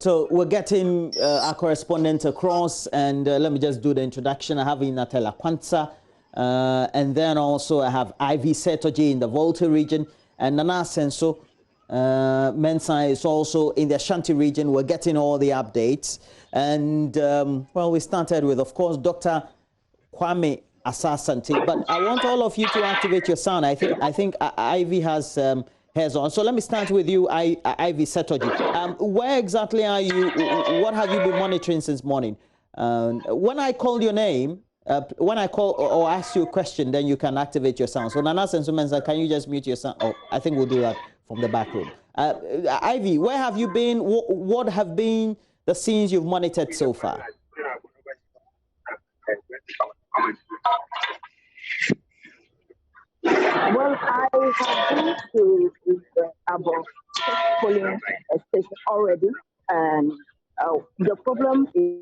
So we're getting our correspondent across, and let me just do the introduction. I have Inatela Kwanza, and then also I have Ivy Setoji in the Volta region, and Nana Senso Mensah is also in the Ashanti region. We're getting all the updates. And, well, we started with, of course, Dr. Kwame Asasante, but I want all of you to activate your sound. I think Ivy has hairs on. So let me start with you, Ivy Setoji. Where exactly are you? What have you been monitoring since morning? When I call your name, when I call or ask you a question, then you can activate your sound. So Nana Sensumensa, can you just mute your sound? Oh, I think we'll do that from the back room. Ivy, where have you been? What have been the scenes you've monitored so far? Well, I have been to about polling station already, and the problem is.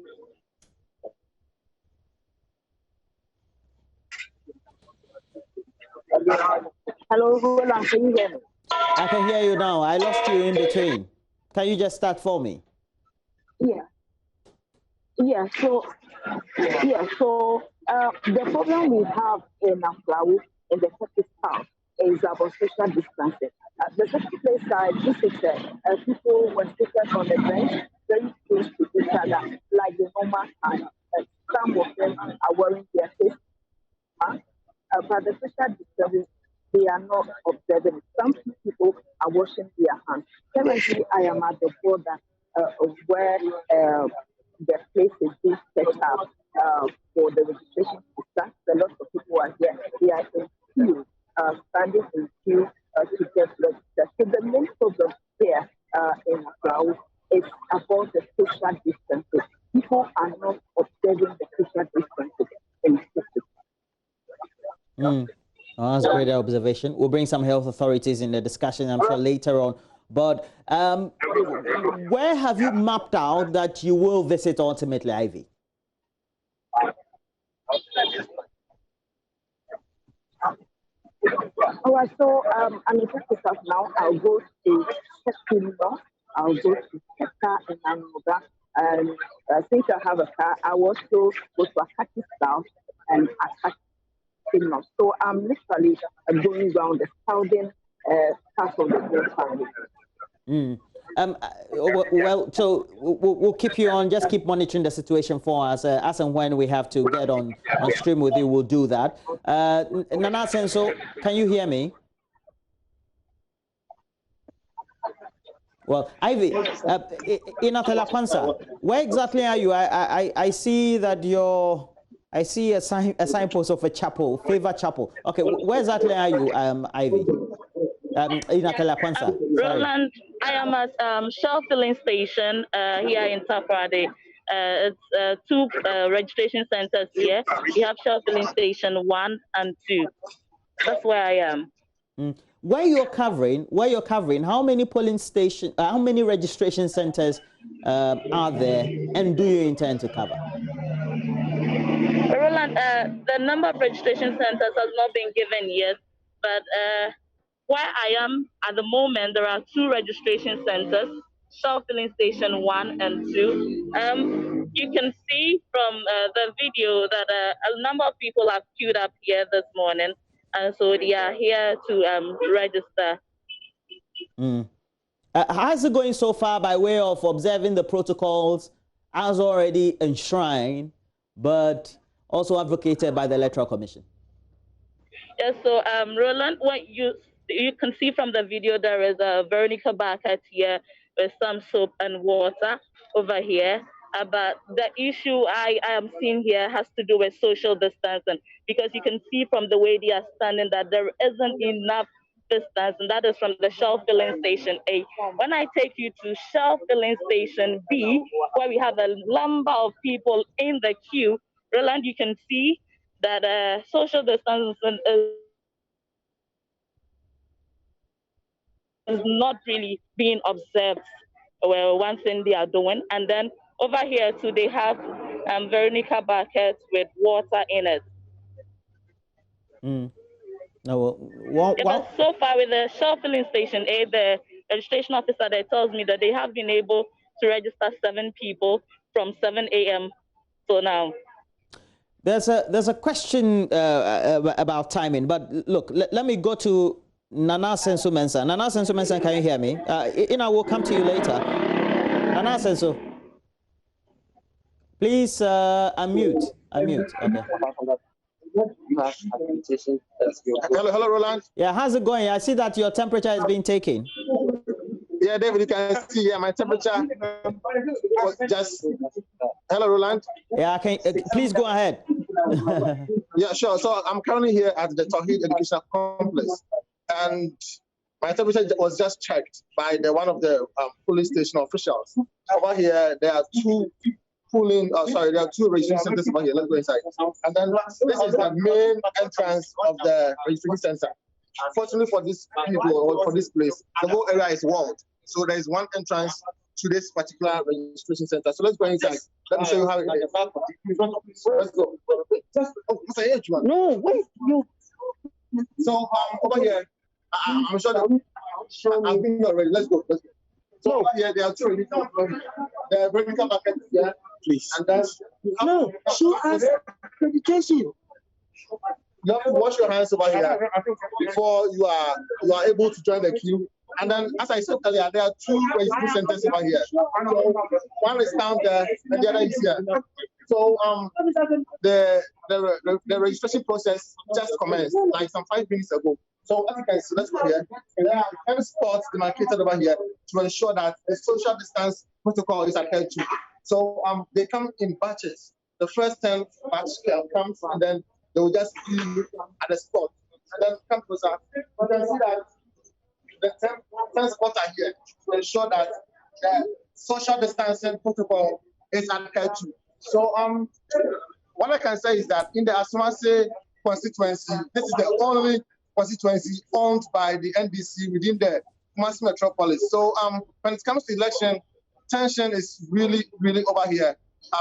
Hello, Roland, can you hear me? I can hear you now. I lost you in between. Can you just start for me? Yeah. So the problem we have in Aflawu in the second town is about social distancing. The second place side, this is people were seated on the bench, very close to each other, like the normal time. Some of them are wearing their face mask, but the social distancing, they are not observing. Some people are washing their hands. Currently, I am at the border where the place is being set up for the registration to start. A lot of people are here. They are in queue, standing in queue to get registered. So the main problem here in Aflawu is about the social distancing. People are not observing the social distancing in the city. Oh, that's a great observation. We'll bring some health authorities in the discussion, I'm sure, later on. But where have you mapped out that you will visit ultimately, Ivy? All right, so I'm in Texas now. I'll go to September. I'll go to Texas and Nanuga. And since I have a car, I also go to Akati South and Akati North. So I'm literally going around the southern part of the country. Well, so we'll keep you on. Just keep monitoring the situation for us. As and when we have to get on stream with you, we'll do that. Nana Senso, can you hear me? Well, Ivy, Inatela Kwanza, where exactly are you? I see that I see a signpost of a chapel, Favor Chapel. Okay, where exactly are you, Ivy? Inatela Kwanza. Roland, I am at Shell filling station here in Takoradi. It's two registration centers here. We have Shell filling station 1 and 2. That's where I am. Where you're covering, how many polling stations, how many registration centers are there, and do you intend to cover? Roland, the number of registration centers has not been given yet, but where I am at the moment, there are 2 registration centers, Shell filling station 1 and 2. You can see from the video that a number of people have queued up here this morning, and so they are here to register. How's it going so far by way of observing the protocols as already enshrined, but also advocated by the Electoral Commission? Yes, so Roland, what you can see from the video, there is a Veronica bucket here with some soap and water over here. But the issue I am seeing here has to do with social distancing, because you can see from the way they are standing that there isn't enough distance, and that is from the Shell filling station A. When I take you to Shell filling station B, where we have a number of people in the queue, Roland, you can see that social distancing is not really being observed. Well, one thing they are doing, and then over here too, they have Veronica buckets with water in it. But so far with the Shell filling station A, the registration officer there tells me that they have been able to register 7 people from 7 a.m. So now. There's a question about timing, but look, let me go to Nana Sensu Mensah. Nana Sensu Mensah, can you hear me? Ina will come to you later. Nana Sensu, please unmute. Unmute. Okay. Hello, Roland. Yeah, how's it going? I see that your temperature is being taken. Yeah, David, you can see. Yeah, my temperature was just. Hello, Roland. Yeah, please go ahead. Yeah, sure. So I'm currently here at the Tawhid Educational Complex, and my temperature was just checked by one of the police station officials. Over here, there are two there are 2 registration centers over here. Let's go inside. And then this is the main entrance of the registration center. Fortunately for these people or for this place, the whole area is walled. So there is one entrance to this particular registration center. So let's go inside. Let me show you how it is. Let's go. No, wait. No. So over here, I'm sure that I've been already. Let's go. So over here, there are 2 registration centers. The vertical bucket here, please. And that's show us accreditation. You have to wash your hands over here before you are able to join the queue. And then, as I said earlier, there are 2 registration centers over here. One is down there, and the other is here. So the registration process just commenced, like some 5 minutes ago. So as you can see, let's go here. There are 10 spots demarcated over here to ensure that the social distance protocol is adhered to. So they come in batches. The first 10 batch comes, and then they will just be at the spot. And then come closer. You can see that the 10 spots are here to ensure that the social distancing protocol is adhered to. So what I can say is that in the Asumase constituency, this is the only constituency owned by the NDC within the Kumasi metropolis. So when it comes to election, tension is really, really over here.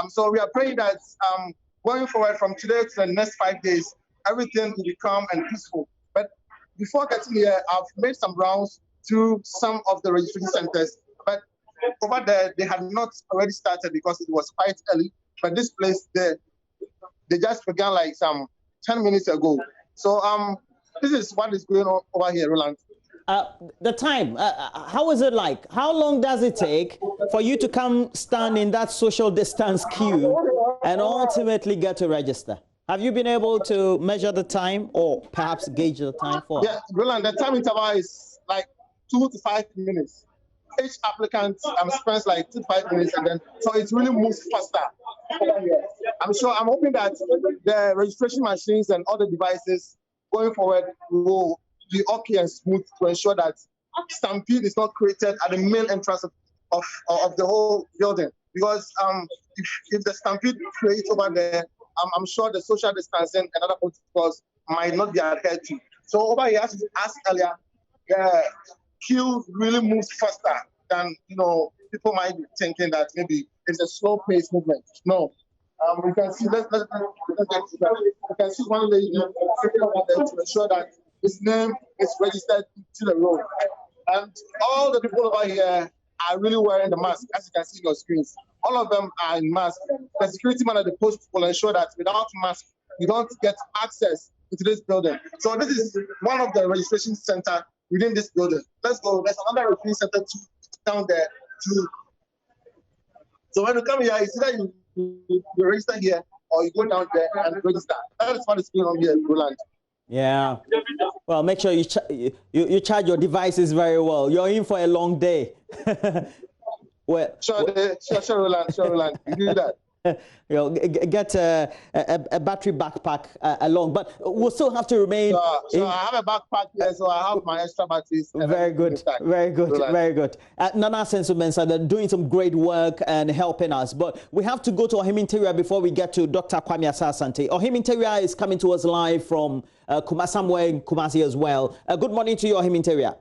So we are praying that going forward from today to the next 5 days, everything will be calm and peaceful. But before getting here, I've made some rounds to some of the registration centers. But over there, they had not already started because it was quite early. But this place, they just began like some 10 minutes ago. So this is what is going on over here, Roland. The time, how is it like? How long does it take for you to come stand in that social distance queue and ultimately get to register? Have you been able to measure the time or perhaps gauge the time for? Yeah, Roland, the time interval is like 2 to 5 minutes. Each applicant spends like 2 to 5 minutes, and then so it really moves faster. I'm hoping that the registration machines and other devices going forward will be okay and smooth to ensure that stampede is not created at the main entrance of the whole building. Because if the stampede creates over there, I'm sure the social distancing and other protocols might not be adhered to. So over here, as you asked earlier, the queue really moves faster than people might be thinking that maybe it's a slow-paced movement. No. We can see. Let's get to that. We can see one lady sitting over there to ensure that his name is registered to the road. And all the people over here are really wearing the mask, as you can see on your screens. All of them are in mask. The security man at the post will ensure that without mask, you don't get access into this building. So this is one of the registration center within this building. Let's go. There's another registration center down there too. So when you come here, it's either you register here or you go down there and register. That is what is going on here in Roland. Yeah. Well, make sure you charge your devices very well. You're in for a long day. Well, sure, Roland. You do that. Get a battery backpack along, but we'll still have to remain. So I have a backpack here, so I have my extra batteries. Very good, very good, very good. Nana Sensu Mensah, they're doing some great work and helping us, but we have to go to Ohim Interior before we get to Dr. Kwame Asasante. Ohim Interior is coming to us live from somewhere in Kumasi as well. Good morning to you, Ohim Interior.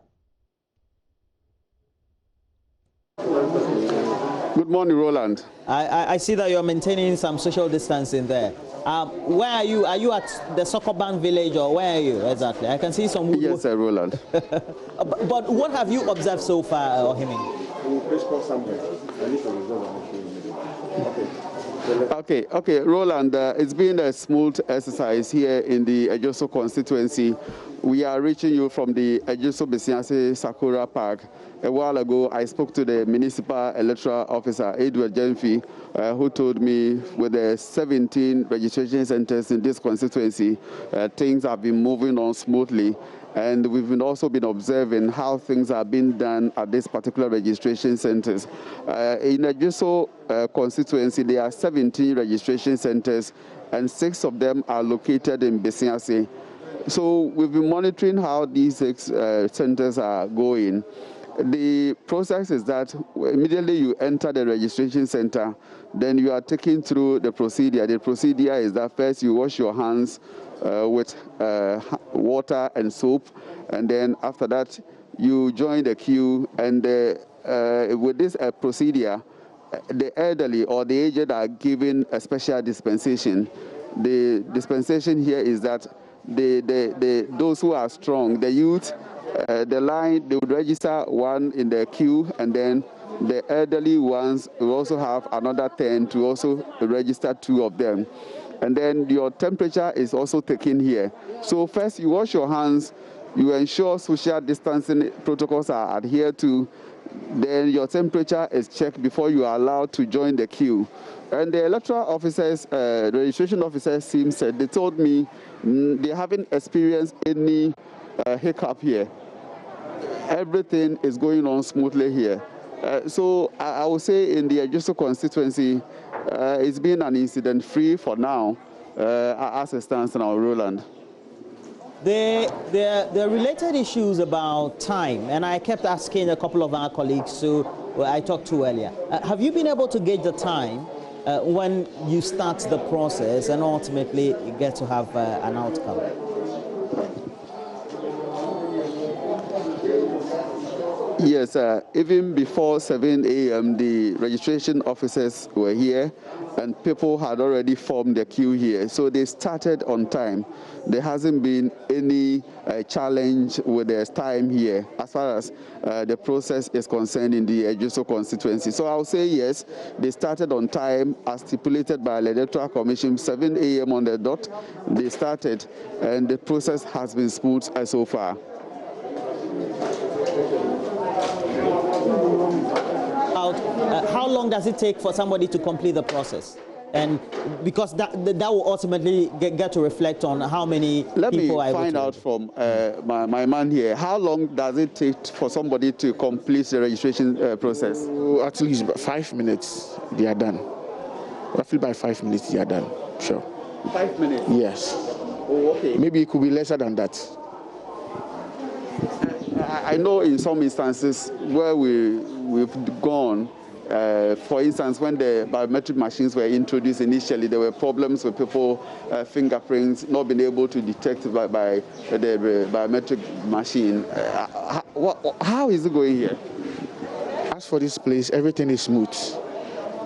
Good morning, Roland. I see that you're maintaining some social distancing there. Where are you? Are you at the Sokoban village or where are you exactly? I can see some... Yes, sir, Roland. But what have you observed so far, Ohimi? Okay, Roland, it's been a smooth exercise here in the Ejoso constituency. We are reaching you from the Ejoso Besiase Sakura Park. A while ago, I spoke to the municipal electoral officer, Edward Jenfi, who told me with the 17 registration centers in this constituency, things have been moving on smoothly. And we've also been observing how things are being done at this particular registration centers. In the Ejoso constituency, there are 17 registration centers, and 6 of them are located in Besiase. So we've been monitoring how these 6 centers are going. The process is that immediately you enter the registration center, then you are taken through the procedure. The procedure is that first you wash your hands with water and soap, and then after that you join the queue, and with this procedure, the elderly or the aged are given a special dispensation. The dispensation here is that those who are strong, the youth, the line, they would register one in the queue, and then the elderly ones will also have another 10 to also register 2 of them. And then your temperature is also taken here. So first you wash your hands, you ensure social distancing protocols are adhered to, then your temperature is checked before you are allowed to join the queue. And the electoral officers, the registration officers said, they told me they haven't experienced any hiccup here. Everything is going on smoothly here. So I would say in the Ejoso constituency, it's been an incident-free for now, as it stands now, Roland. There are related issues about time, and I kept asking a couple of our colleagues who I talked to earlier. Have you been able to gauge the time when you start the process and ultimately get to have an outcome? Yes, even before 7 a.m., the registration officers were here, and people had already formed the queue here. So they started on time. There hasn't been any challenge with their time here as far as the process is concerned in the Ejoso constituency. So I'll say yes, they started on time as stipulated by the Electoral Commission, 7 a.m. on the dot. They started, and the process has been smooth so far. How long does it take for somebody to complete the process? And because that will ultimately get to reflect on how many people are able to. Let me find out from my man here. How long does it take for somebody to complete the registration process? At least 5 minutes, they are done. Roughly by 5 minutes, they are done. Sure. 5 minutes? Yes. Oh, okay. Maybe it could be lesser than that. I know in some instances where we've gone, for instance, when the biometric machines were introduced initially, there were problems with people fingerprints not being able to detect by the biometric machine. How is it going here? As for this place, everything is smooth.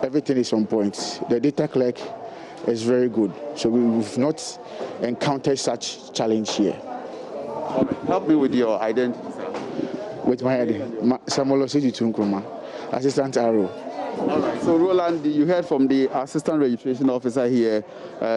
Everything is on point. The data clerk is very good. So we've not encountered such challenge here. All right. Help me with your identity, sir. With my identity, Samuel Osiji, Assistant Arrow. All right. So, Roland, you heard from the assistant registration officer here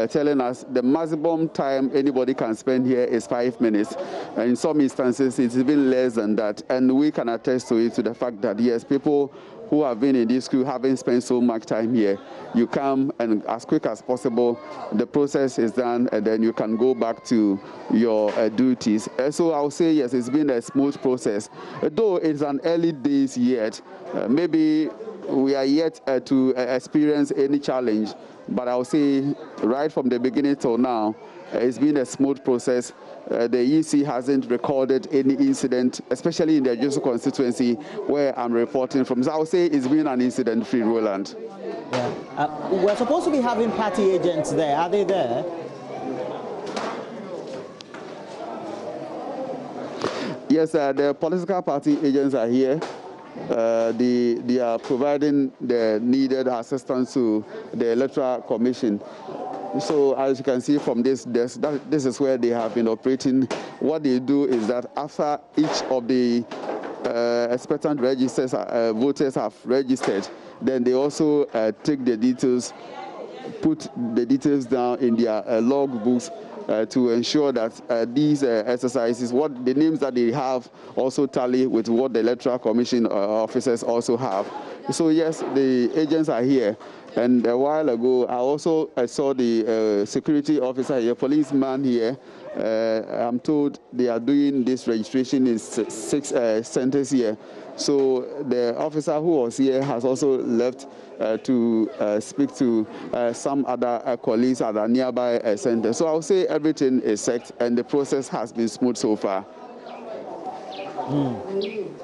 telling us the maximum time anybody can spend here is 5 minutes. And in some instances, it's even less than that. And we can attest to it, to the fact that, yes, people who have been in this queue haven't spent so much time here. You come, and as quick as possible, the process is done, and then you can go back to your duties. So I'll say, yes, it's been a smooth process. Though it's an early days yet, maybe we are yet to experience any challenge, but I'll say right from the beginning till now, it's been a smooth process. The EC hasn't recorded any incident, especially in the Ejoso constituency where I'm reporting from. So I'll say it's been an incident-free, Roland. Yeah. We're supposed to be having party agents there. Are they there? Yes, the political party agents are here. They are providing the needed assistance to the Electoral Commission. So as you can see from this desk, this is where they have been operating. What they do is that after each of the expectant voters have registered, then they also take the details, put the details down in their log books to ensure that these exercises, what the names that they have, also tally with what the Electoral Commission officers also have. So yes, the agents are here. And a while ago, I saw the security officer here, policeman here. I'm told they are doing this registration in 6 centers here. So the officer who was here has also left to speak to some other colleagues at a nearby center. So I'll say everything is set and the process has been smooth so far.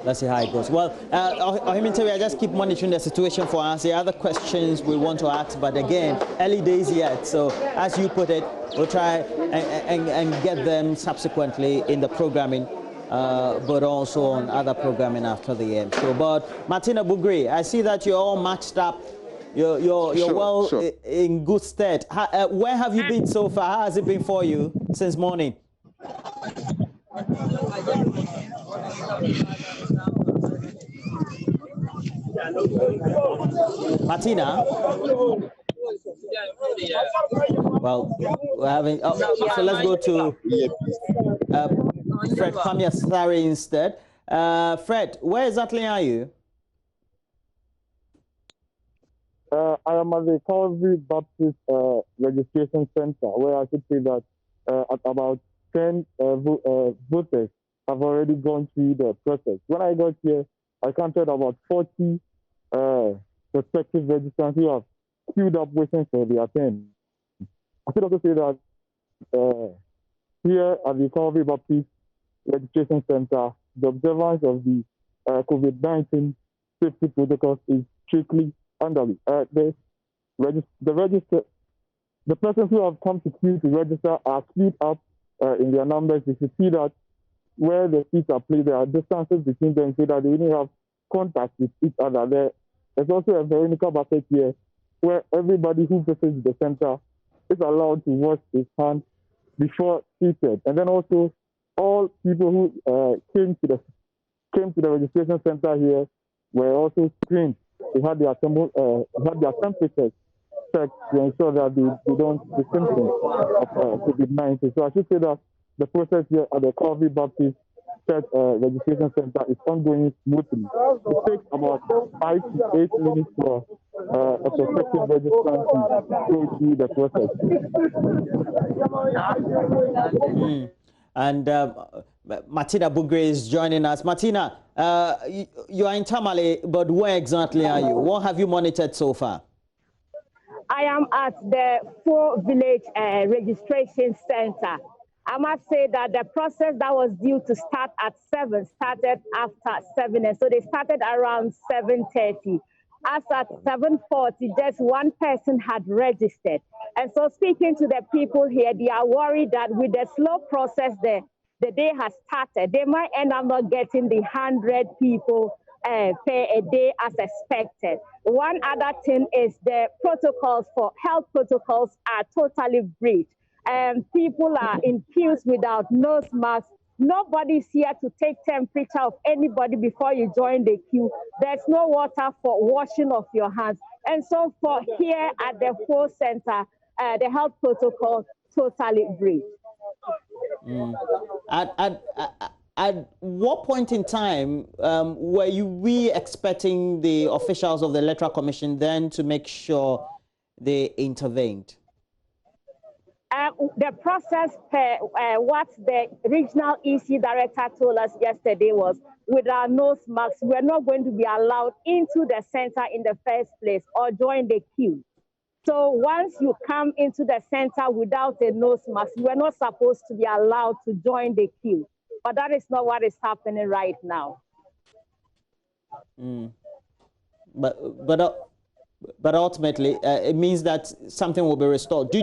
Let's see how it goes. Well, I just keep monitoring the situation for us. There are other questions we want to ask, but again, early days yet. So as you put it, we'll try and get them subsequently in the programming, but also on other programming after the end. So, but Martina Bugri, I see that you're all matched up. You're sure. In good stead. Where have you been so far? How has it been for you since morning? Martina? Well, we're having... so let's go to Fred Pamiasari instead. Fred, where exactly are you? I am at the Calvary Baptist Registration Center, where I should say that at about 10 voters have already gone through the process. When I got here, I counted about 40 prospective registrants who have queued up waiting for their turn. I should also say that here at the Calvary Baptist Registration Center, the observance of the COVID-19 safety protocols is strictly underway. The persons who have come to queue to register are queued up in their numbers. You should see that where the seats are placed, there are distances between them so that they only have contact with each other. There's also a Veronica bucket here where everybody who visits the center is allowed to wash his hands before seated. And then also all people who came to the registration center here were also screened. They had their temperatures checked to ensure that they don't the symptoms of COVID-19. So I should say that the process here at the Calvary Baptist Church Registration Center is ongoing smoothly. It takes about 5 to 8 minutes for a prospective registrant to go through the process. And Martina Bugre is joining us. Martina, you are in Tamale, but where exactly are you? What have you monitored so far? I am at the 4 Village Registration Center. I must say that the process that was due to start at 7 started after 7, and so they started around 7:30. As at 7:40, just one person had registered. And so speaking to the people here, they are worried that with the slow process the day has started, they might end up not getting the 100 people per a day as expected. One other thing is the protocols for health protocols are totally breached. People are in queues without nose masks. Nobody's here to take temperature of anybody before you join the queue. There's no water for washing of your hands. And so for here at the 4 center, the health protocol totally breached. At what point in time were we expecting the officials of the Electoral Commission then to make sure they intervened? The process, what the regional EC director told us yesterday was, with our nose masks, we're not going to be allowed into the center in the first place or join the queue. So once you come into the center without a nose mask, you are not supposed to be allowed to join the queue. But that is not what is happening right now. But ultimately, it means that something will be restored. Do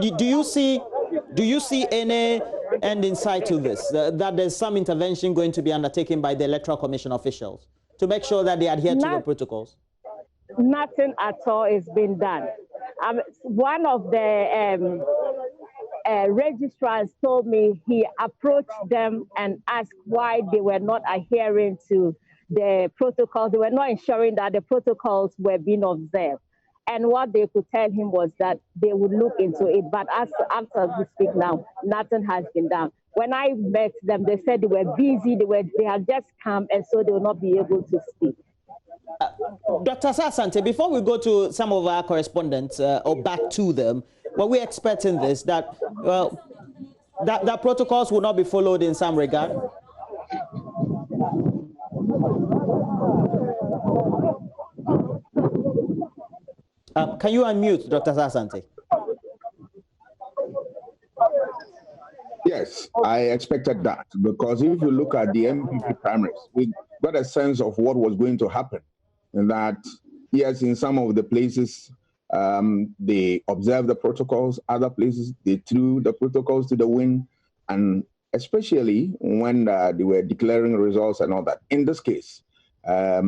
you see any end in sight to this? That there's some intervention going to be undertaken by the Electoral Commission officials to make sure that they adhere to the protocols? Nothing at all is being done. One of the registrars told me he approached them and asked why they were not adhering to the protocols. They were not ensuring that the protocols were being observed. And what they could tell him was that they would look into it. But after we speak now, nothing has been done. When I met them, they said they were busy. They had just come, and so they will not be able to speak. Dr. Asante, before we go to some of our correspondents or back to them, were we expecting this, that protocols will not be followed in some regard? Can you unmute, Dr. Asante? Yes, I expected that, because if you look at the MPP primaries, we got a sense of what was going to happen. And that, yes, in some of the places, they observed the protocols, other places, they threw the protocols to the wind, and especially when they were declaring results and all that. In this case, I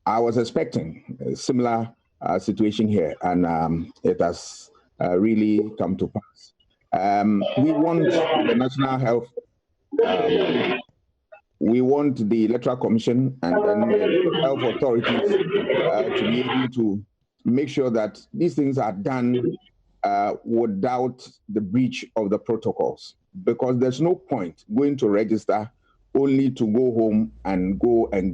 was expecting a similar situation here, and it has really come to pass. We want the National Health, we want the Electoral Commission and the health authorities to be able to make sure that these things are done without the breach of the protocols, because there's no point going to register only to go home and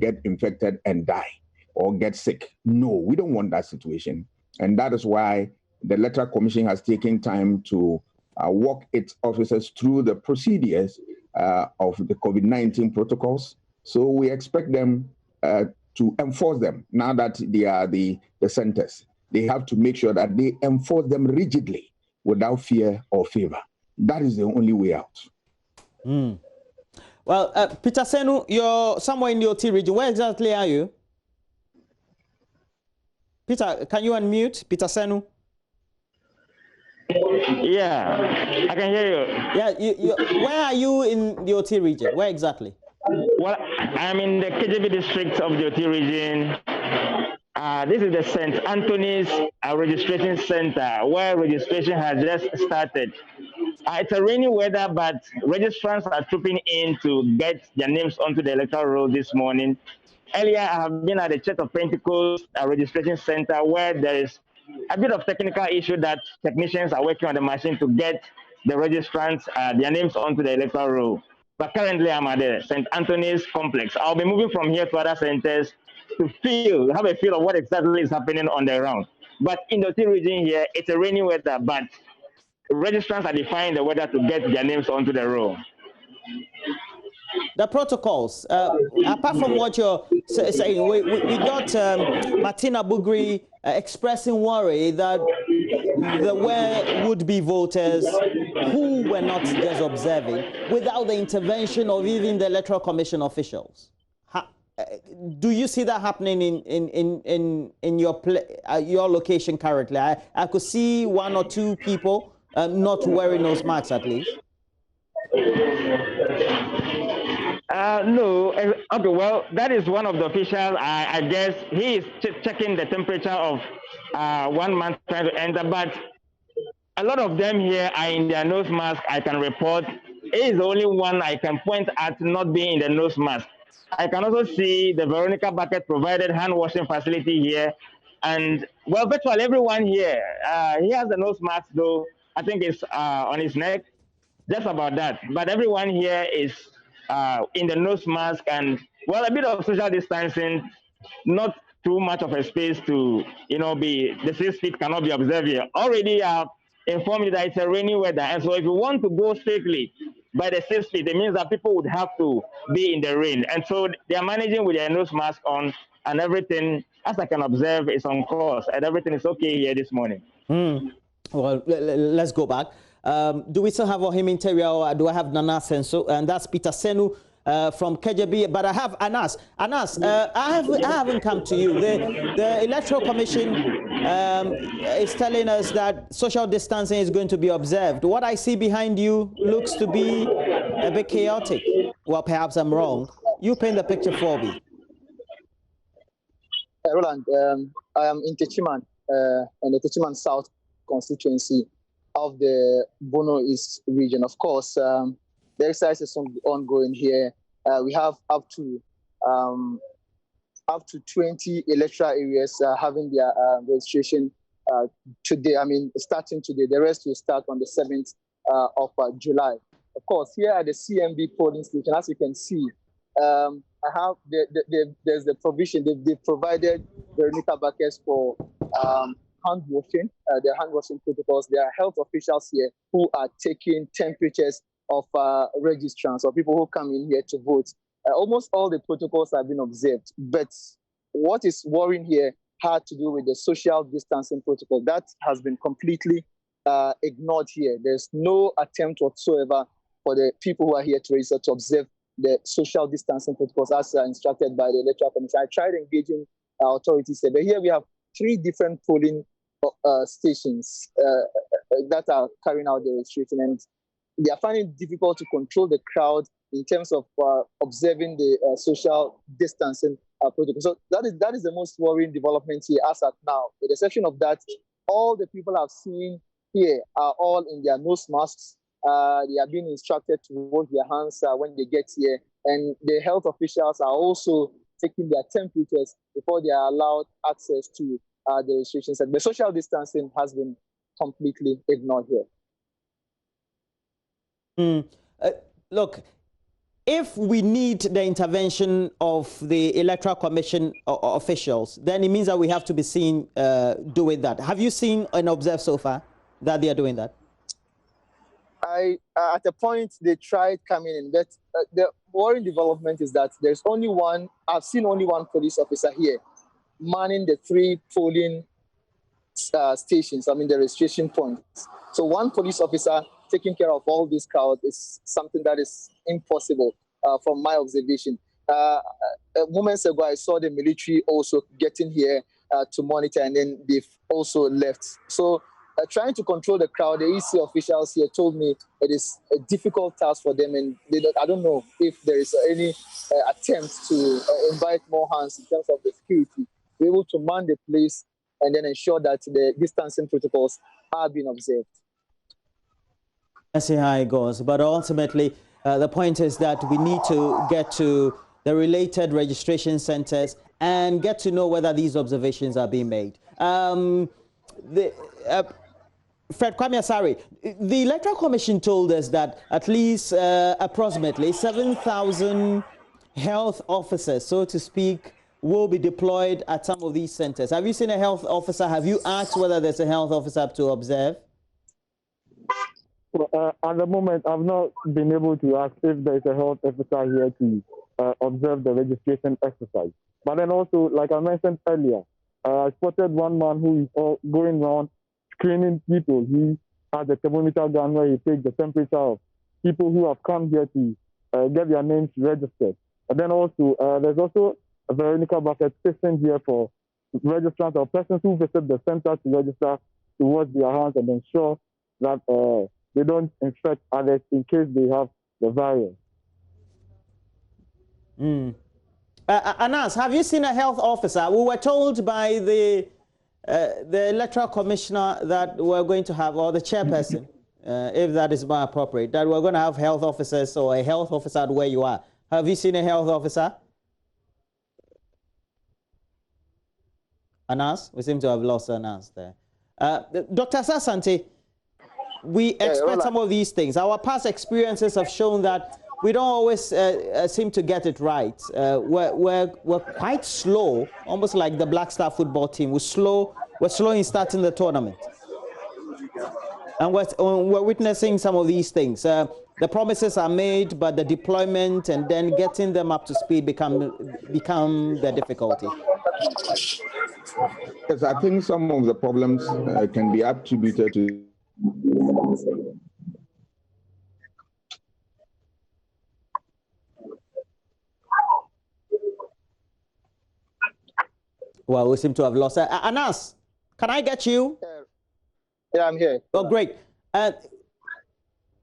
get infected and die or get sick. No, we don't want that situation. And that is why the Electoral Commission has taken time to walk its officers through the procedures of the COVID-19 protocols. So we expect them to enforce them now that they are the centers. They have to make sure that they enforce them rigidly without fear or favor. That is the only way out. Mm. Well, Peter Senu, you're somewhere in the OT region. Where exactly are you? Peter, can you unmute? Peter Senu? Yeah, I can hear you. Yeah, where are you in the OT region? Where exactly? Well, I'm in the KJB district of the OT region. This is the St. Anthony's registration center, where registration has just started. It's a rainy weather, but registrants are trooping in to get their names onto the electoral roll this morning. Earlier, I have been at the Church of Pentecost registration center, where there is a bit of technical issue that technicians are working on the machine to get the registrants their names onto the electoral roll. But currently, I'm at the St. Anthony's complex. I'll be moving from here to other centers to have a feel of what exactly is happening on the ground. But in the OT region here, it's a rainy weather, but registrants are defying the weather to get their names onto the roll. The protocols, apart from what you're saying, we got Martina Bugri expressing worry that there were would-be voters who were not just observing without the intervention of even the Electoral Commission officials. Do you see that happening in your location currently? I could see one or two people not wearing nose masks at least. No. Okay, well, that is one of the officials. I guess he is checking the temperature of one man trying to enter, but a lot of them here are in their nose mask. I can report. He is the only one I can point at not being in the nose mask. I can also see the Veronica Bucket provided hand washing facility here. And, well, virtually everyone here, he has the nose mask, though. I think it's on his neck, just about that. But everyone here is in the nose mask and, well, a bit of social distancing, not too much of a space to, the 6 feet cannot be observed here. Already informed me that it's a rainy weather. And so if you want to go safely by the 6 feet, it means that people would have to be in the rain. And so they are managing with their nose mask on, and everything, as I can observe, is on course. And everything is okay here this morning. Well, let's go back. Do we still have Ohim Interior, or do I have Nana Senso? And that's Peter Senu from KJB, but I have Anas. Anas, I haven't come to you. The Electoral Commission is telling us that social distancing is going to be observed. What I see behind you looks to be a bit chaotic. Well, perhaps I'm wrong. You paint the picture for me. Roland, I am in Techiman, in the Techiman South constituency of the Bono East region. Of course, the exercise is ongoing here. We have up to up to 20 electoral areas having their registration today. I mean, starting today. The rest will start on the 7th of July. Of course, here at the CMB polling station, as you can see, I have there's the provision. They've provided Veronica buckets for hand washing. Their hand washing protocols. There are health officials here who are taking temperatures of registrants or people who come in here to vote. Almost all the protocols have been observed, but what is worrying here had to do with the social distancing protocol. That has been completely ignored here. There's no attempt whatsoever for the people who are here to register to observe the social distancing protocols as instructed by the Electoral Commission. I tried engaging authorities here, but here we have 3 different polling stations that are carrying out the registration, and they are finding it difficult to control the crowd in terms of observing the social distancing protocol. So that is the most worrying development here as at now. With the exception of that, all the people I've seen here are all in their nose masks. They are being instructed to wash their hands when they get here. And the health officials are also taking their temperatures before they are allowed access to the restrictions. The social distancing has been completely ignored here. Look, if we need the intervention of the Electoral Commission officials, then it means that we have to be seen doing that. Have you seen and observed so far that they are doing that? At a point, they tried coming in, but the worrying development is that there's only one, I've seen only one police officer here manning the 3 polling stations, I mean the registration points. So one police officer taking care of all this crowd is something that is impossible from my observation. Moments ago, I saw the military also getting here to monitor, and then they've also left. So trying to control the crowd, the EC officials here told me it is a difficult task for them, and I don't know if there is any attempt to invite more hands in terms of the security, be able to man the place and then ensure that the distancing protocols are being observed. Let's see how it goes. But ultimately, the point is that we need to get to the related registration centers and get to know whether these observations are being made. Fred Kwame Asare, the Electoral Commission told us that at least approximately 7,000 health officers, so to speak, will be deployed at some of these centers. Have you seen a health officer? Have you asked whether there's a health officer to observe? Well, at the moment, I've not been able to ask if there's a health officer here to observe the registration exercise. But then also, like I mentioned earlier, I spotted one man who is going around screening people. He has a thermometer gun where he takes the temperature of people who have come here to get their names registered. And then also, there's also a Veronica bucket station here for registrants or persons who visit the center to register to wash their hands and ensure that they don't infect others in case they have the virus. Anas, have you seen a health officer? We were told by the Electoral Commissioner that we're going to have, or the chairperson, if that is more appropriate, that we're going to have health officers or a health officer at where you are. Have you seen a health officer? Anas? We seem to have lost Anas there. Dr. Sasante, we expect some of these things. Our past experiences have shown that we don't always seem to get it right. We're quite slow, almost like the Black Star football team. We're slow in starting the tournament. And we're witnessing some of these things. The promises are made, but the deployment and then getting them up to speed become the difficulty. Yes, I think some of the problems can be attributed to well, we seem to have lost. Anas, can I get you? Yeah, I'm here. Oh, great.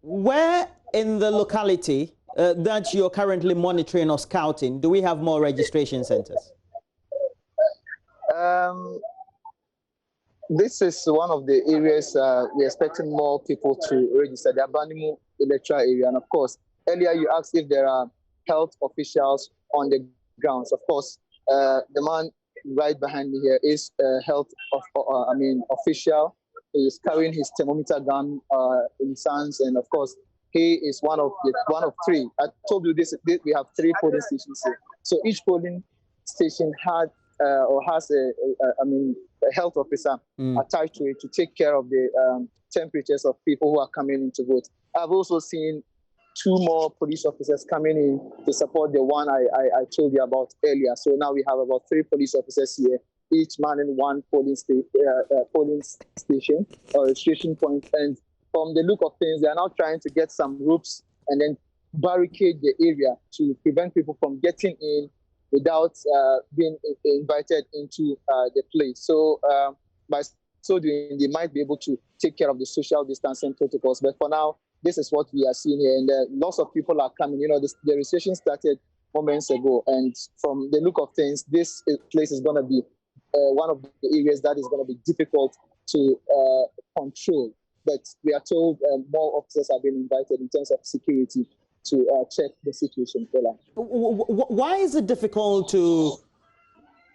Where in the locality that you're currently monitoring or scouting, do we have more registration centers? This is one of the areas we're expecting more people to register, the Abanimu electoral area. And of course, earlier you asked if there are health officials on the grounds. Of course, the man right behind me here is health official. He is carrying his thermometer gun in his hands, and of course, he is one of three. I told you this. We have 3 polling stations here. So each polling station has a health officer attached to it to take care of the temperatures of people who are coming in to vote. I've also seen 2 more police officers coming in to support the one I told you about earlier. So now we have about 3 police officers here, each man in 1 polling station or registration point. And from the look of things, they are now trying to get some ropes and then barricade the area to prevent people from getting in without being invited into the place. So by so doing, they might be able to take care of the social distancing protocols. But for now, this is what we are seeing here. And lots of people are coming. You know, the registration started moments ago. And from the look of things, this place is going to be one of the areas that is going to be difficult to control. But we are told more officers have been invited in terms of security to check the situation. Why is it difficult to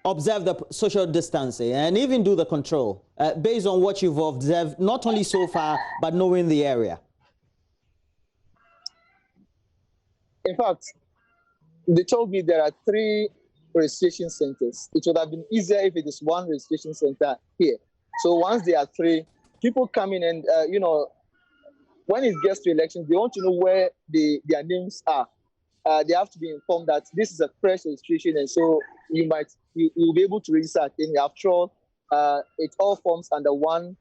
observe the social distancing and even do the control based on what you've observed, not only so far, but knowing the area? In fact, they told me there are 3 registration centers. It would have been easier if it is 1 registration center here. So once there are 3, people come in and, you know, when it gets to elections, they want to know where their names are. They have to be informed that this is a fresh registration, and so you'll be able to register at any. After all, it all forms under 1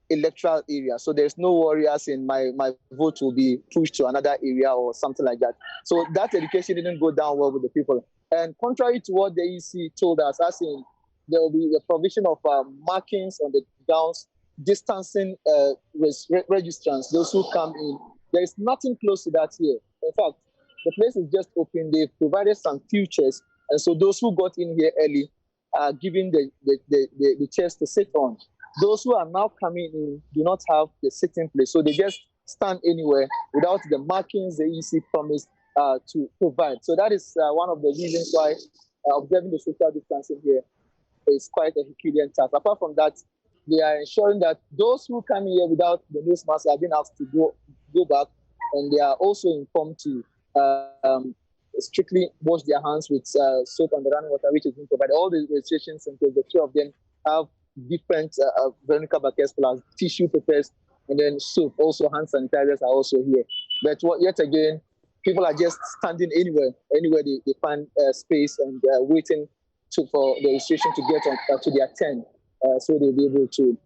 electoral area. So there's no worry as in my vote will be pushed to another area or something like that. So that education didn't go down well with the people. And contrary to what the EC told us, as in there will be the provision of markings on the grounds, distancing registrants, those who come in. There is nothing close to that here. In fact, the place is just open. They've provided some few chairs, and so those who got in here early are given the chairs to sit on. Those who are now coming in do not have the sitting place, so they just stand anywhere without the markings the EC promised to provide. So that is one of the reasons why observing the social distancing here is quite a Herculean task. Apart from that, they are ensuring that those who come here without the nose mask have been asked to go back, and they are also informed to strictly wash their hands with soap and the running water, which is being provided. All the registration centers, the 2 of them, have different Veronica buckets plus tissue papers, and then soap. Also, hand sanitizers are also here. But yet again, people are just standing anywhere they find space and waiting for the registration to get on to their turn. So they'll be able to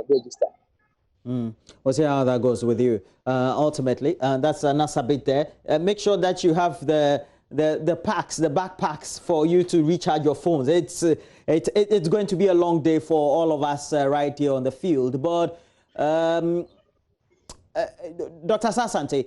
register. We'll see how that goes with you. Ultimately, that's a bit there. Make sure that you have the backpacks for you to recharge your phones. It's going to be a long day for all of us right here on the field. But Dr. Sasante,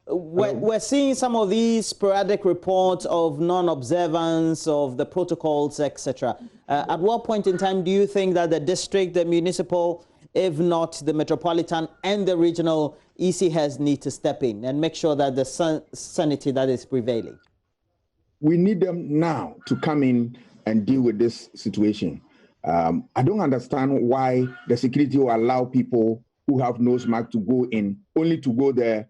we're seeing some of these sporadic reports of non-observance of the protocols, etc. At what point in time do you think that the district, the municipal, if not the metropolitan and the regional EC heads need to step in and make sure that the sanity that is prevailing? We need them now to come in and deal with this situation. I don't understand why the security will allow people who have nose mask to go in, only to go there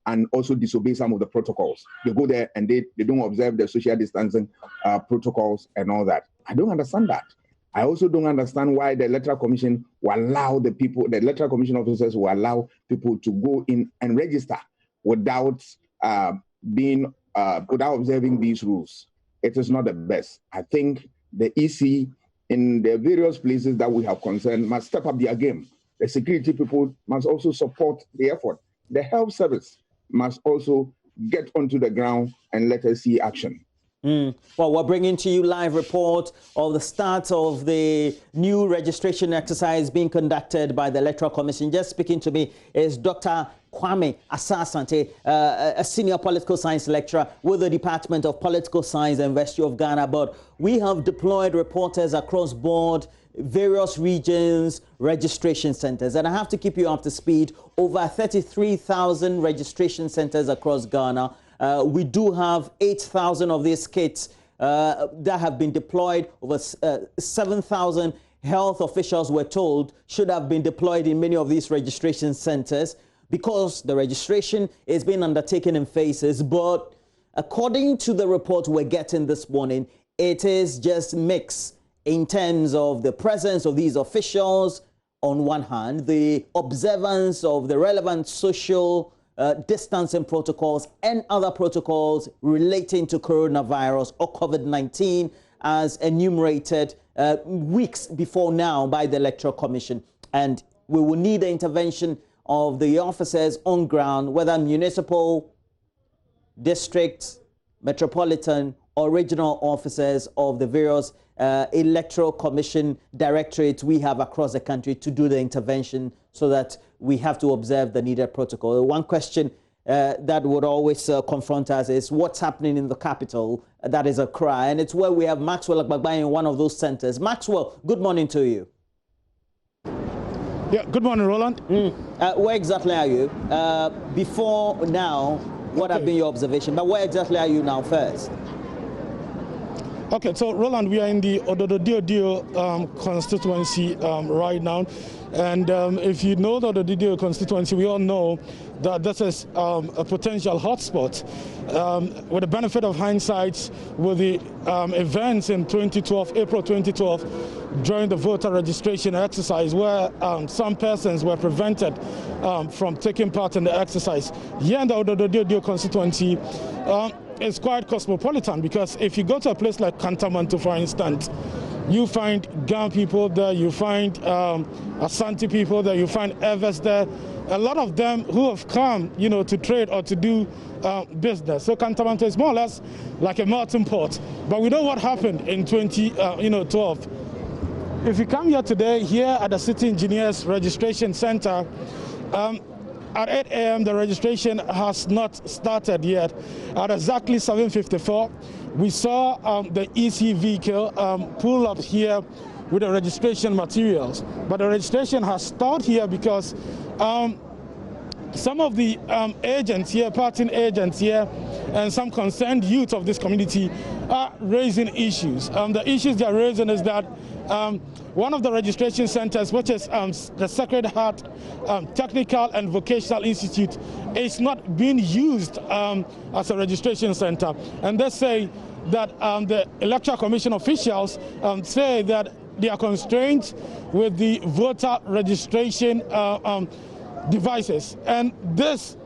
and also disobey some of the protocols. They go there and they don't observe the social distancing protocols and all that. I don't understand that. I also don't understand why the Electoral Commission will allow the Electoral Commission officers will allow people to go in and register without without observing these rules. It is not the best. I think the EC in the various places that we have concerned must step up their game. The security people must also support the effort. The health service must also get onto the ground and let us see action. Well, we're bringing to you live report of the start of the new registration exercise being conducted by the Electoral Commission. Just speaking to me is Dr. Kwame Asasante, a senior political science lecturer with the Department of Political Science and University of Ghana. But we have deployed reporters across board, various regions, registration centers. And I have to keep you up to speed. Over 33,000 registration centers across Ghana. We do have 8,000 of these kits that have been deployed. Over 7,000 health officials were told should have been deployed in many of these registration centers because the registration is being undertaken in phases. But according to the report we're getting this morning, it is just mixed in terms of the presence of these officials on one hand, the observance of the relevant social distancing protocols and other protocols relating to coronavirus or COVID-19 as enumerated weeks before now by the Electoral Commission. And we will need the intervention of the officers on ground, whether municipal, district, metropolitan, or regional officers of the various Electoral Commission directorates we have across the country to do the intervention so that we have to observe the needed protocol. One question that would always confront us is what's happening in the capital. That is Accra, and it's where we have Maxwell Agbagba in one of those centers. Maxwell, good morning to you. Yeah, good morning, Roland. Where exactly are you? Before now, what have been your observation? But where exactly are you now first? Okay, so Roland, we are in the Ododo-Dio constituency right now. And if you know the Ododo-Dio constituency, we all know that this is a potential hotspot. With the benefit of hindsight, with the events in 2012, April 2012, during the voter registration exercise, where some persons were prevented from taking part in the exercise. Here in the Ododo-Dio constituency, it's quite cosmopolitan, because if you go to a place like Kantamanto, for instance, you find Gan people there, you find Asante people there, you find Evers there. A lot of them who have come, to trade or to do business. So Kantamanto is more or less like a melting pot. But we know what happened in 2012. If you come here today, here at the City Engineers Registration Center, at 8 a.m., the registration has not started yet. At exactly 7:54, we saw the EC vehicle pull up here with the registration materials. But the registration has stalled here because some of the agents here, party agents here, and some concerned youth of this community are raising issues. The issues they are raising is that one of the registration centers, which is the Sacred Heart Technical and Vocational Institute, is not being used as a registration center. And they say that the Electoral Commission officials say that they are constrained with the voter registration devices. And this,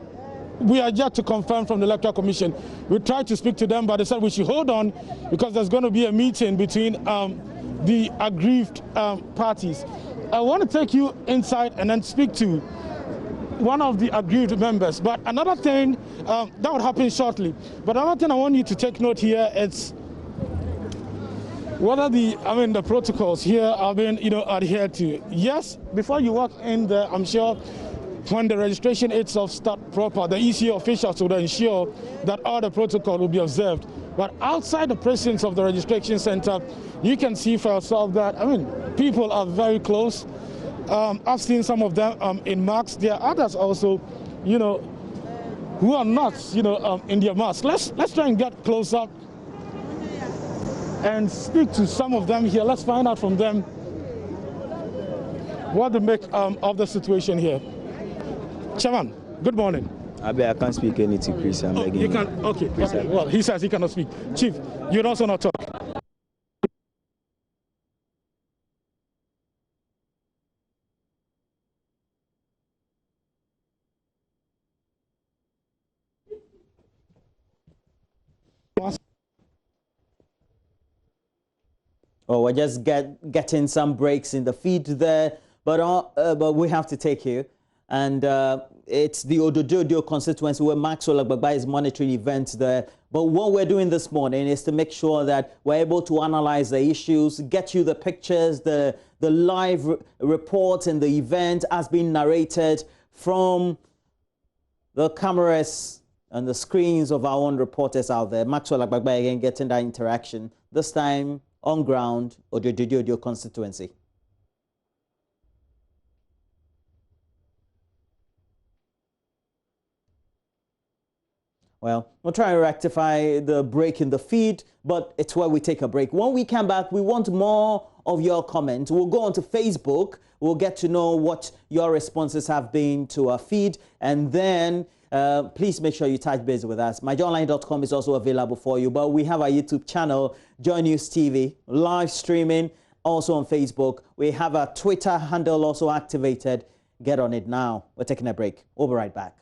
we are yet to confirm from the Electoral Commission. We tried to speak to them, but they said we should hold on because there's going to be a meeting between the aggrieved parties. I want to take you inside and then speak to one of the aggrieved members. But another thing, that would happen shortly. But another thing I want you to take note here is whether the protocols here are being, adhered to. Yes, before you walk in there, I'm sure when the registration itself starts proper, the EC officials will ensure that all the protocol will be observed. But outside the precincts of the registration center, you can see for yourself that, people are very close. I've seen some of them in masks. There are others also, who are not, in their masks. Let's try and get close up and speak to some of them here. Let's find out from them what they make of the situation here. Chairman, good morning. I can't speak anything, please. I'm begging you can. Okay. Well, he says he cannot speak. Chief, you'd also not talk. Oh, we're just getting some breaks in the feed there, but we have to take you. And it's the Ododo-Dio constituency where Maxwell Agbagba is monitoring events there. But what we're doing this morning is to make sure that we're able to analyze the issues, get you the pictures, the live reports and the event as being narrated from the cameras and the screens of our own reporters out there. Maxwell Agbagba again getting that interaction, this time on ground, Ododo-Dio constituency. Well, we'll try and rectify the break in the feed, but it's where we take a break. When we come back, we want more of your comments. We'll go onto Facebook. We'll get to know what your responses have been to our feed. And then please make sure you touch base with us. myjoyonline.com is also available for you. But we have our YouTube channel, Joy News TV, live streaming, also on Facebook. We have our Twitter handle also activated. Get on it now. We're taking a break. We'll be right back.